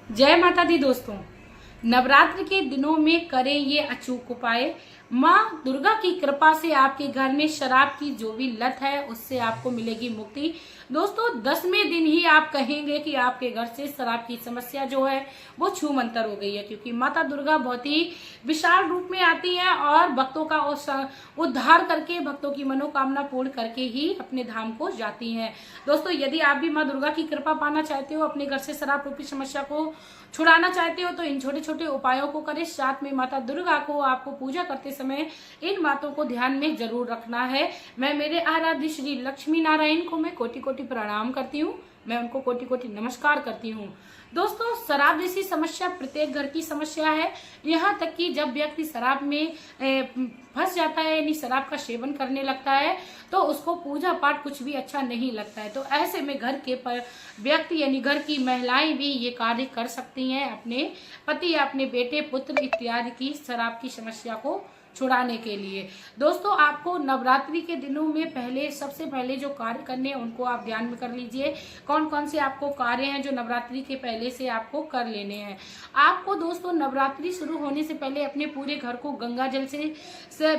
जय माता दी दोस्तों। नवरात्र के दिनों में करें ये अचूक उपाय। माँ दुर्गा की कृपा से आपके घर में शराब की जो भी लत है उससे आपको मिलेगी मुक्ति। दोस्तों 10वें दिन ही आप कहेंगे कि आपके घर से शराब की समस्या जो है वो छू मंतर हो गई है, क्योंकि माता दुर्गा बहुत ही विशाल रूप में आती है और भक्तों का उद्धार करके भक्तों की मनोकामना पूर्ण करके ही अपने धाम को जाती हैं। दोस्तों यदि आप भी माँ दुर्गा की कृपा पाना चाहते हो, अपने घर से शराब रूपी समस्या को छुड़ाना चाहते हो, तो इन छोटे छोटे उपायों को करें। साथ में माता दुर्गा को आपको पूजा करते समय इन बातों को ध्यान में जरूर रखना है। मैं मेरे आराध्य श्री लक्ष्मी नारायण को मैं कोटि कोटि प्रणाम करती हूँ, मैं उनको कोटि कोटि नमस्कार करती हूँ। दोस्तों शराब जैसी समस्या प्रत्येक घर की समस्या है। यहाँ तक कि जब व्यक्ति शराब में फंस जाता है, यानी शराब का सेवन करने लगता है, तो उसको पूजा पाठ कुछ भी अच्छा नहीं लगता है। तो ऐसे में घर के व्यक्ति यानी घर की महिलाएं भी ये कार्य कर सकती हैं, अपने पति या अपने बेटे पुत्र इत्यादि की शराब की समस्या को छुड़ाने के लिए। दोस्तों आपको नवरात्रि के दिनों में सबसे पहले जो कार्य करने हैं उनको आप ध्यान में कर लीजिए। कौन कौन से आपको कार्य हैं जो नवरात्रि के पहले से आपको कर लेने हैं। आपको दोस्तों नवरात्रि शुरू होने से पहले अपने पूरे घर को गंगा जल से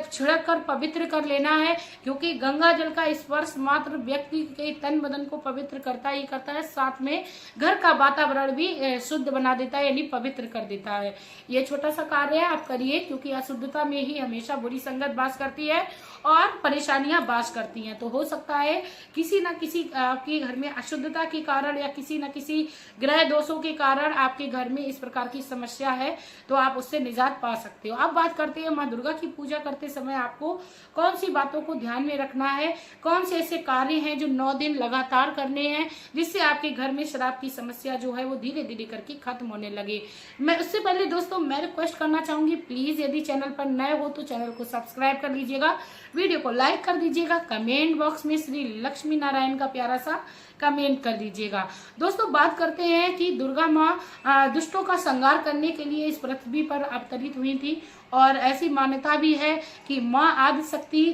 छिड़क कर पवित्र कर लेना है, क्योंकि गंगा जल का स्पर्श मात्र व्यक्ति के तन बदन को पवित्र करता ही करता है, साथ में घर का वातावरण भी शुद्ध बना देता है, यानी पवित्र कर देता है। ये छोटा सा कार्य है, आप करिए, क्योंकि अशुद्धता में ही हमेशा बुरी संगत वास करती है और परेशानियां वास करती हैं। तो हो सकता है किसी न किसी आपके घर में अशुद्धता के कारण या किसी न किसी ग्रह दोषों के कारण आपके घर में इस प्रकार की समस्या है, तो आप उससे निजात पा सकते हो। अब बात करते हैं माँ दुर्गा की पूजा करते समय आपको कौन सी बातों को ध्यान में रखना है, कौन से ऐसे कार्य हैं जो 9 दिन लगातार करने हैं, जिससे आपके घर में शराब की समस्या जो है वो धीरे धीरे करके खत्म होने लगे। मैं उससे पहले दोस्तों मैं रिक्वेस्ट करना चाहूंगी, प्लीज यदि चैनल पर नए हो तो चैनल को सब्सक्राइब कर लीजिएगा, वीडियो को लाइक कर दीजिएगा, कमेंट बॉक्स में श्री लक्ष्मी नारायण का प्यारा सा कमेंट कर दीजिएगा। दोस्तों बात करते हैं कि दुर्गा माँ दुष्टों का संहार करने के लिए इस पृथ्वी पर अवतरित हुई थी, और ऐसी मान्यता भी है कि माँ आदिशक्ति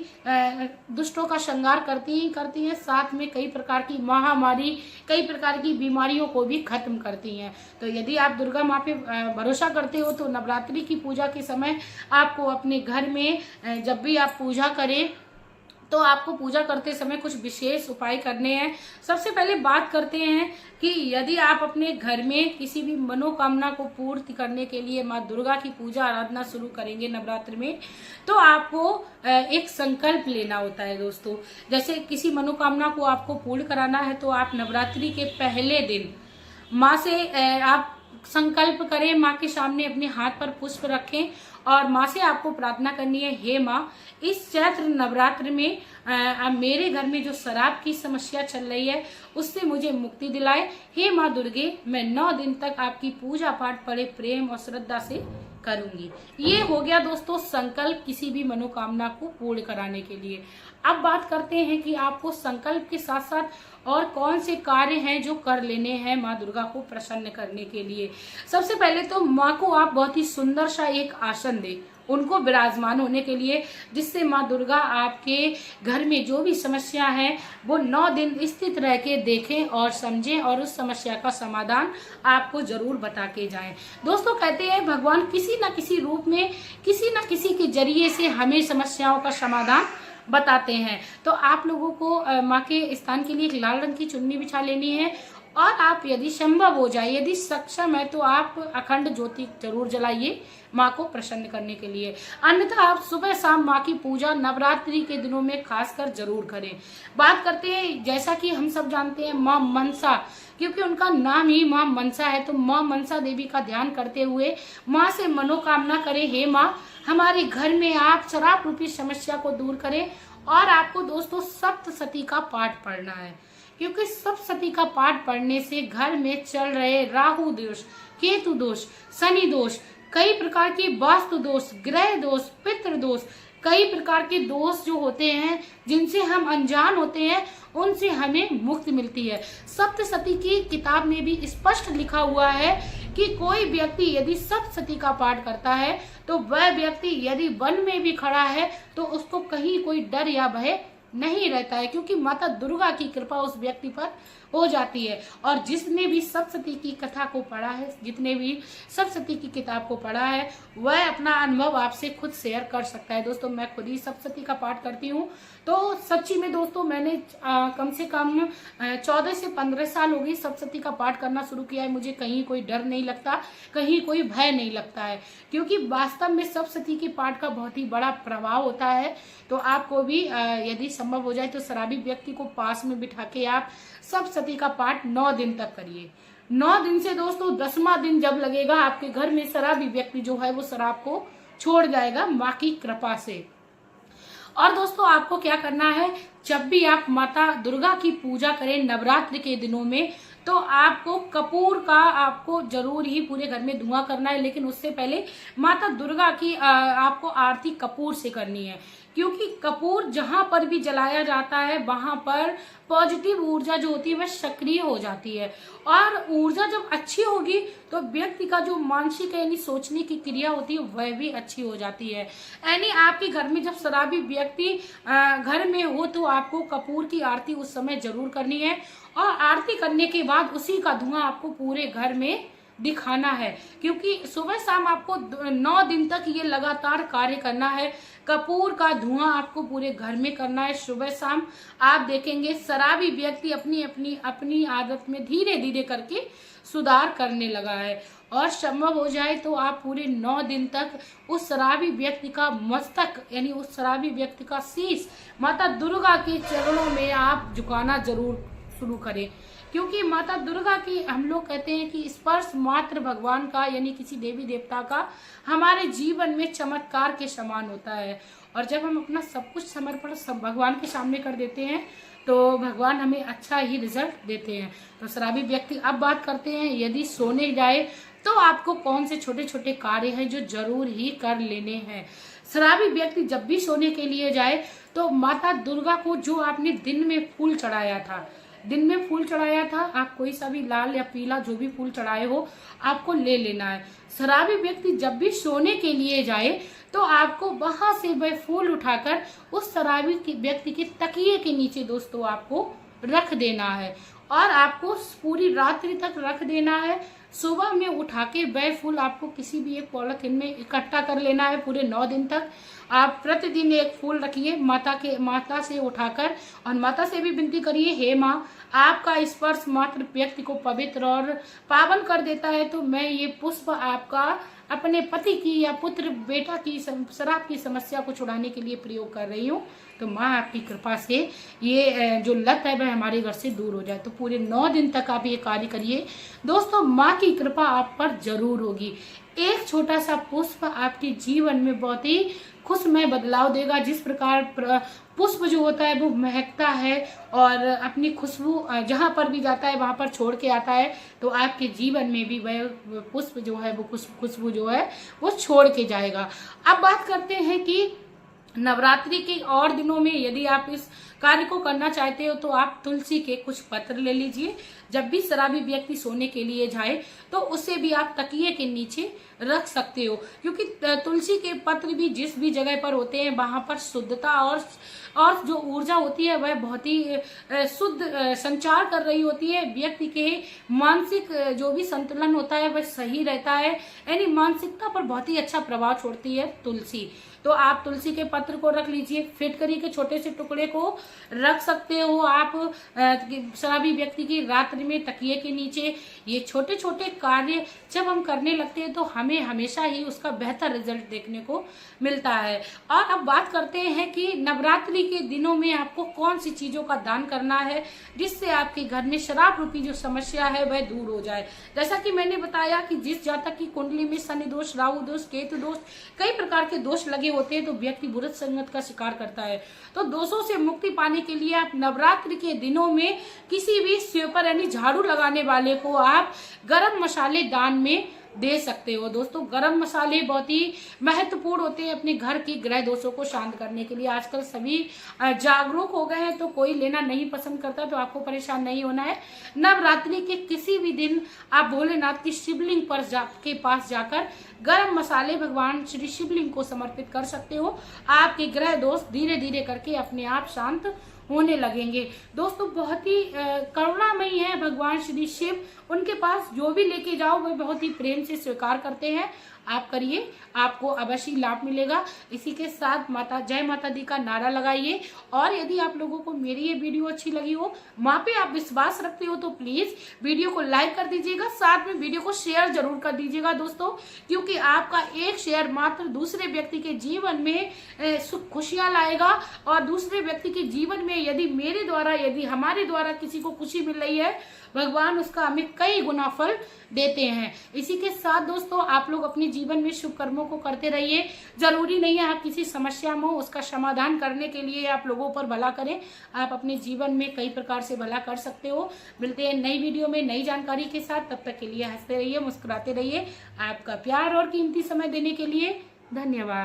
दुष्टों का संहार करती हैं, साथ में कई प्रकार की महामारी, कई प्रकार की बीमारियों को भी खत्म करती हैं। तो यदि आप दुर्गा माँ पे भरोसा करते हो तो नवरात्रि की पूजा के समय आपको अपने घर में जब भी आप पूजा करें तो आपको पूजा करते समय कुछ विशेष उपाय करने हैं। सबसे पहले बात करते हैं कि यदि आप अपने घर में किसी भी मनोकामना को पूर्ति करने के लिए माँ दुर्गा की पूजा आराधना शुरू करेंगे नवरात्र में, तो आपको एक संकल्प लेना होता है। दोस्तों जैसे किसी मनोकामना को आपको पूर्ण कराना है तो आप नवरात्रि के पहले दिन माँ से आप संकल्प करें, माँ के सामने अपने हाथ पर पुष्प रखें और माँ से आपको प्रार्थना करनी है, हे माँ इस चैत्र नवरात्र में मेरे घर में जो शराब की समस्या चल रही है उससे मुझे मुक्ति दिलाए। हे माँ दुर्गे, मैं 9 दिन तक आपकी पूजा पाठ बड़े प्रेम और श्रद्धा से करूंगी। ये हो गया दोस्तों संकल्प किसी भी मनोकामना को पूर्ण कराने के लिए। अब बात करते हैं कि आपको संकल्प के साथ साथ और कौन से कार्य हैं जो कर लेने हैं माँ दुर्गा को प्रसन्न करने के लिए। सबसे पहले तो माँ को आप बहुत ही सुंदर सा एक आसन दें उनको विराजमान होने के लिए, जिससे माँ दुर्गा आपके घर में जो भी समस्या है वो 9 दिन स्थित रह के देखें और समझें और उस समस्या का समाधान आपको जरूर बता के जाएं। दोस्तों कहते हैं भगवान किसी न किसी रूप में किसी न किसी के जरिए से हमें समस्याओं का समाधान बताते हैं। तो आप लोगों को माँ के स्थान के लिए एक लाल रंग की चुन्नी बिछा लेनी है, और आप यदि संभव हो जाए, यदि सक्षम है, तो आप अखंड ज्योति जरूर जलाइए माँ को प्रसन्न करने के लिए। अन्यथा आप सुबह शाम माँ की पूजा नवरात्रि के दिनों में खासकर जरूर करें। बात करते हैं जैसा कि हम सब जानते हैं माँ मनसा, क्योंकि उनका नाम ही माँ मनसा है, तो माँ मनसा देवी का ध्यान करते हुए माँ से मनोकामना करें, हे माँ हमारे घर में आप शराब रूपी समस्या को दूर करें। और आपको दोस्तों सप्तशती का पाठ पढ़ना है, क्योंकि सप्तशती का पाठ पढ़ने से घर में चल रहे राहु दोष, केतु दोष, शनि दोष, कई प्रकार के वास्तु दोष, ग्रह दोष, पितृ दोष, कई प्रकार के दोष जो होते हैं जिनसे हम अनजान होते हैं उनसे हमें मुक्ति मिलती है। सप्तशती की किताब में भी स्पष्ट लिखा हुआ है कि कोई व्यक्ति यदि सप्तशती का पाठ करता है तो वह व्यक्ति यदि वन में भी खड़ा है तो उसको कहीं कोई डर या भय नहीं रहता है, क्योंकि माता दुर्गा की कृपा उस व्यक्ति पर हो जाती है। और जिसने भी सप्तशती की कथा को पढ़ा है, जितने भी सप्तशती की किताब को पढ़ा है, वह अपना अनुभव आपसे खुद शेयर कर सकता है। दोस्तों मैं खुद ही सप्तशती का पाठ करती हूँ, तो सच्ची में दोस्तों मैंने कम से कम 14 से 15 साल हो गई सप्तशती का पाठ करना शुरू किया है। मुझे कहीं कोई डर नहीं लगता, कहीं कोई भय नहीं लगता है, क्योंकि वास्तव में सप्तशती के पाठ का बहुत ही बड़ा प्रभाव होता है। तो आपको भी यदि संभव हो जाए तो शराबी व्यक्ति को पास में बिठा के आप सप्तशती का पाठ 9 दिन तक करिए। 9 दिन से दोस्तों 10वां दिन जब लगेगा, आपके घर में शराबी व्यक्ति जो है वो शराब को छोड़ जाएगा माँ की कृपा से। और दोस्तों आपको क्या करना है, जब भी आप माता दुर्गा की पूजा करें नवरात्रि के दिनों में, तो आपको कपूर का आपको जरूर ही पूरे घर में धुआं करना है। लेकिन उससे पहले माता दुर्गा की आपको आरती कपूर से करनी है, क्योंकि कपूर जहां पर भी जलाया जाता है वहां पर पॉजिटिव ऊर्जा जो होती है वह सक्रिय हो जाती है। और ऊर्जा जब अच्छी होगी तो व्यक्ति का जो मानसिक यानी सोचने की क्रिया होती है वह भी अच्छी हो जाती है। यानी आपके घर में जब शराबी व्यक्ति घर में हो तो आपको कपूर की आरती उस समय जरूर करनी है। और आरती करने के बाद उसी का धुआं आपको पूरे घर में दिखाना है, क्योंकि सुबह शाम आपको 9 दिन तक ये लगातार कार्य करना है। कपूर का धुआं आपको पूरे घर में करना है सुबह शाम। आप देखेंगे शराबी व्यक्ति अपनी आदत में धीरे धीरे करके सुधार करने लगा है। और संभव हो जाए तो आप पूरे 9 दिन तक उस शराबी व्यक्ति का मस्तक यानी उस शराबी व्यक्ति का शीश माता दुर्गा के चरणों में आप झुकाना जरूर शुरू करें, क्योंकि माता दुर्गा की हम लोग कहते हैं कि स्पर्श मात्र भगवान का यानी किसी देवी देवता का हमारे जीवन में चमत्कार के समान होता है। और जब हम अपना सब कुछ समर्पण सब भगवान के सामने कर देते हैं तो भगवान हमें अच्छा ही रिजल्ट देते हैं। तो शराबी व्यक्ति अब बात करते हैं, यदि सोने जाए तो आपको कौन से छोटे छोटे कार्य हैं जो जरूर ही कर लेने हैं। शराबी व्यक्ति जब भी सोने के लिए जाए तो माता दुर्गा को जो आपने दिन में फूल चढ़ाया था, आप कोई सा भी लाल या पीला जो भी फूल चढ़ाए हो आपको ले लेना है। शराबी व्यक्ति जब भी सोने के लिए जाए तो आपको वहां से वह फूल उठाकर उस शराबी व्यक्ति के तकिए के नीचे दोस्तों आपको रख देना है, और आपको पूरी रात्रि तक रख देना है। सुबह में उठा के वह फूल आपको किसी भी एक पॉलिथीन में इकट्ठा कर लेना है। पूरे 9 दिन तक आप प्रतिदिन एक फूल रखिए माता से उठाकर, और माता से भी विनती करिए, हे माँ आपका स्पर्श मात्र व्यक्ति को पवित्र और पावन कर देता है, तो मैं ये पुष्प आपका अपने पति की या पुत्र बेटा की शराब की समस्या को छुड़ाने के लिए प्रयोग कर रही हूँ। तो माँ आपकी कृपा से ये जो लत है वह हमारे घर से दूर हो जाए। तो पूरे 9 दिन तक आप ये कार्य करिए दोस्तों, माँ की कृपा आप पर जरूर होगी। एक छोटा सा पुष्प आपके जीवन में बहुत ही खुशमय बदलाव देगा। जिस प्रकार पुष्प जो होता है वो महकता है और अपनी खुशबू जहाँ पर भी जाता है वहां पर छोड़ के आता है, तो आपके जीवन में भी वह पुष्प जो है वो खुशबू जो है वो छोड़ के जाएगा। अब बात करते हैं कि नवरात्रि के और दिनों में यदि आप इस कार्य को करना चाहते हो तो आप तुलसी के कुछ पत्र ले लीजिए। जब भी शराबी व्यक्ति सोने के लिए जाए तो उसे भी आप तकिए के नीचे रख सकते हो, क्योंकि तुलसी के पत्र भी जिस भी जगह पर होते हैं वहां पर शुद्धता और जो ऊर्जा होती है वह बहुत ही शुद्ध संचार कर रही होती है। व्यक्ति के मानसिक जो भी संतुलन होता है वह सही रहता है, यानी मानसिकता पर बहुत ही अच्छा प्रभाव छोड़ती है तुलसी। तो आप तुलसी के पत्र को रख लीजिए, फिटकरी के छोटे से टुकड़े को रख सकते हो आप शराबी व्यक्ति की रात्रि में तकिए के नीचे। ये छोटे छोटे कार्य जब हम करने लगते हैं तो हमें हमेशा ही उसका बेहतर रिजल्ट देखने को मिलता है। और अब बात करते हैं कि नवरात्रि के दिनों में आपको कौन सी चीजों का दान करना है जिससे आपके घर में शराब रूपी जो समस्या है वह दूर हो जाए। जैसा कि मैंने बताया कि जिस जातक की कुंडली में शनि दोष, राहु दोष, केतु दोष, कई प्रकार के दोष लगे होते हैं तो व्यक्ति बुरी संगत का शिकार करता है। तो दोषों से मुक्ति पाने के लिए आप नवरात्रि के दिनों में किसी भी स्वीपर यानी झाड़ू लगाने वाले को आप गरम मसाले दान में दे सकते हो। दोस्तों गरम मसाले बहुत ही महत्वपूर्ण होते हैं अपने घर की ग्रह दोषों को शांत करने के लिए। आजकल सभी जागरूक हो गए हैं तो कोई लेना नहीं पसंद करता, तो आपको परेशान नहीं होना है। नवरात्रि के किसी भी दिन आप भोलेनाथ की शिवलिंग पर के पास जाकर गरम मसाले भगवान श्री शिवलिंग को समर्पित कर सकते हो। आपके ग्रह दोष धीरे धीरे करके अपने आप शांत होने लगेंगे। दोस्तों बहुत ही करुणामयी है भगवान श्री शिव, उनके पास जो भी लेके जाओ वो बहुत ही प्रेम से स्वीकार करते हैं। आप करिए, आपको अवश्य लाभ मिलेगा। इसी के साथ माता जय माता दी का नारा लगाइए। और यदि आप लोगों को मेरी ये वीडियो अच्छी लगी हो, वहां पे आप विश्वास रखते हो, तो प्लीज वीडियो को लाइक कर दीजिएगा, साथ में वीडियो को शेयर जरूर कर दीजिएगा दोस्तों, क्योंकि आपका एक शेयर मात्र दूसरे व्यक्ति के जीवन में सुख खुशियां लाएगा। और दूसरे व्यक्ति के जीवन में यदि मेरे द्वारा, यदि हमारे द्वारा किसी को खुशी मिल रही है, भगवान उसका हमें कई गुना फल देते हैं। इसी के साथ दोस्तों आप लोग अपने जीवन में शुभ कर्मों को करते रहिए। जरूरी नहीं है आप किसी समस्या में हो उसका समाधान करने के लिए आप लोगों पर भला करें, आप अपने जीवन में कई प्रकार से भला कर सकते हो। मिलते हैं नई वीडियो में नई जानकारी के साथ, तब तक के लिए हंसते रहिए, मुस्कुराते रहिए। आपका प्यार और कीमती समय देने के लिए धन्यवाद।